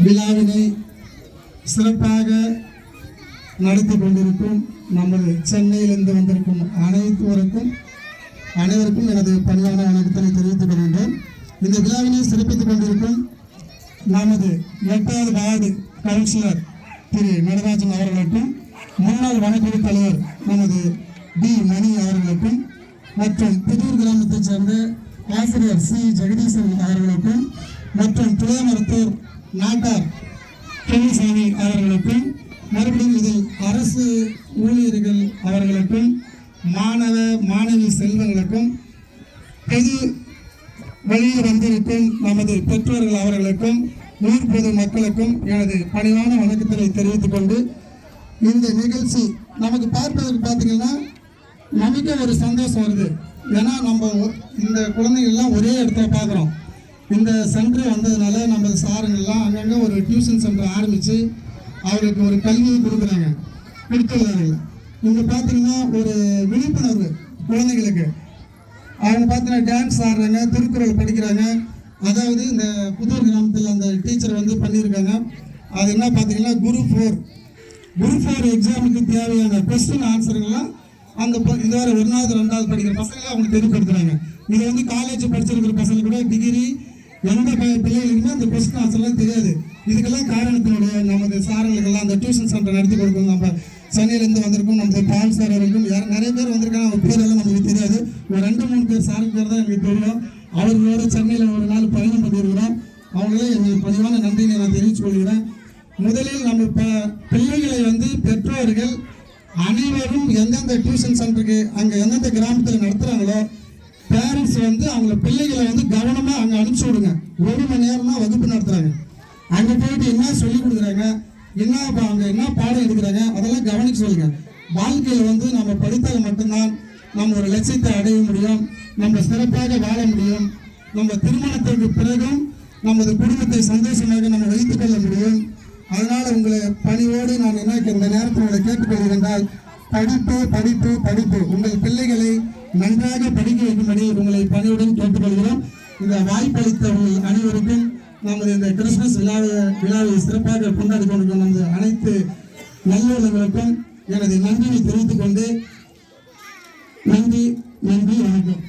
விழாவினை சிறப்பாக நடத்தி கொண்டிருக்கும் நமது சென்னையிலிருந்து வந்திருக்கும் அனைவருக்கும் எனது பணிவான வணக்கத்தினை தெரிவித்துக் கொள்கின்றோம். இந்த விழாவினை சிறப்பித்துக் கொண்டிருக்கும் நமது 8வது வார்டு கவுன்சிலர் திரு நடராஜன் அவர்களுக்கும், முன்னாள் வனக்குழு தலைவர் நமது டி மணி அவர்களுக்கும், மற்றும் புதூர் கிராமத்தைச் சேர்ந்த ஆசிரியர் சி ஜெகதீசன் அவர்களுக்கும், மற்றும் துளை மருத்துவர் நாட்டார் பெரியசாமி அவர்களுக்கும், மறுபடியும் இதில் அரசு ஊழியர்கள் அவர்களுக்கும், மாணவ மாணவி செல்வங்களுக்கும், பொது வழியில் வந்திருக்கும் நமது பெற்றோர்கள் அவர்களுக்கும், ஊர் பொது மக்களுக்கும் எனது பணிவான வணக்கத்தினை தெரிவித்துக் கொண்டு, இந்த நிகழ்ச்சி நமக்கு பார்ப்பதற்கு பார்த்தீங்கன்னா நமக்கே ஒரு சந்தோஷம் வருது. ஏன்னா நம்ம இந்த குழந்தைகள்லாம் ஒரே இடத்துல பார்க்குறோம். இந்த சென்டர் வந்ததுனால நம்ம சாருங்கள்லாம் அங்கங்கே ஒரு டியூஷன் சென்டர் ஆரம்பித்து அவருக்கு ஒரு கல்வியை கொடுக்குறாங்க. இங்கே பார்த்தீங்கன்னா ஒரு விழிப்புணர்வு குழந்தைகளுக்கு. அவங்க பார்த்தீங்கன்னா டான்ஸ் ஆடுறாங்க, திருக்குறள் படிக்கிறாங்க. அதாவது இந்த புதூர் கிராமத்தில் அந்த டீச்சர் வந்து பண்ணியிருக்காங்க. அது என்ன பார்த்தீங்கன்னா குரூப் 4 எக்ஸாமுக்கு தேவையான கொஸ்டின் ஆன்சருங்கெல்லாம் அந்த இதுவரை 1வது 2வது படிக்கிற பசங்களை அவங்க தெரியப்படுத்துறாங்க. இது வந்து காலேஜ் படிச்சிருக்கிற பசங்க கூட டிகிரி எந்த பிள்ளைகளுக்குமே அந்த கொஸ்டின் ஆன்சர்லாம் தெரியாது. இதுக்கெல்லாம் காரணத்தினுடைய நமது சாரங்களுக்கெல்லாம் அந்த டியூஷன் சென்டர் நடத்தி கொடுக்கணும். நம்ம சென்னையிலேருந்து வந்திருக்கோம். நமது பால் சார் வரைக்கும் நிறைய பேர் வந்திருக்காங்க. அவங்க பேரெல்லாம் நமக்கு தெரியாது. ஒரு 2-3 பேர் சாருக்கு பேர் தான் எனக்கு தெரியும். அவர்களோட சென்னையில் ஒரு நாள் பயணம் பண்ணியிருக்கிறோம். அவங்களே எங்களுக்கு பணிவான நன்றியை நான் தெரிவித்துக் கொள்கிறேன். முதலில் நம்ம பிள்ளைகளை வந்து பெற்றோர்கள் அனைவரும் எந்தெந்த டியூஷன் சென்டருக்கு அங்கே எந்தெந்த கிராமத்தில் நடத்துகிறாங்களோ பேரண்ட்ஸ் வந்து அவங்கள பிள்ளைகளை வந்து கவனமாக அங்கே அனுப்பிச்சி விடுங்க. 1 மணி நேரம் தான் வகுப்பு நடத்துகிறாங்க. அங்கே போயிட்டு என்ன சொல்லி கொடுக்குறாங்க, அங்கே என்ன பாடம் எடுக்கிறாங்க, அதெல்லாம் கவனிக்க சொல்லுங்க. வாழ்க்கையில் வந்து நம்ம படித்தால் மட்டும்தான் நம்ம ஒரு லட்சியத்தை அடைய முடியும், நம்ம சிறப்பாக வாழ முடியும். நம்ம திருமணத்திற்கு பிறகும் நமது குடும்பத்தை சந்தோஷமாக நம்ம வைத்துக் கொள்ள முடியும். அதனால் உங்களை பணியோடு நான் என்ன இந்த நேரத்தில் உங்களை கேட்டுக்கொள்கிறேன், படிப்பு படிப்பு படிப்பு. உங்கள் பிள்ளைகளை நன்றாக படிக்க வைக்கும்படி உங்களை பணியுடன் கேட்டுக்கொள்கிறோம். இந்த வாய்ப்பளித்தவர்கள் அனைவருக்கும் நமது இந்த கிறிஸ்துமஸ் விழாவை சிறப்பாக கொண்டாடி கொண்டிருக்கும் நமது அனைத்து நல்லுறவுகளுக்கும் எனது நன்றியை தெரிவித்துக் கொண்டு நன்றி வணக்கம்.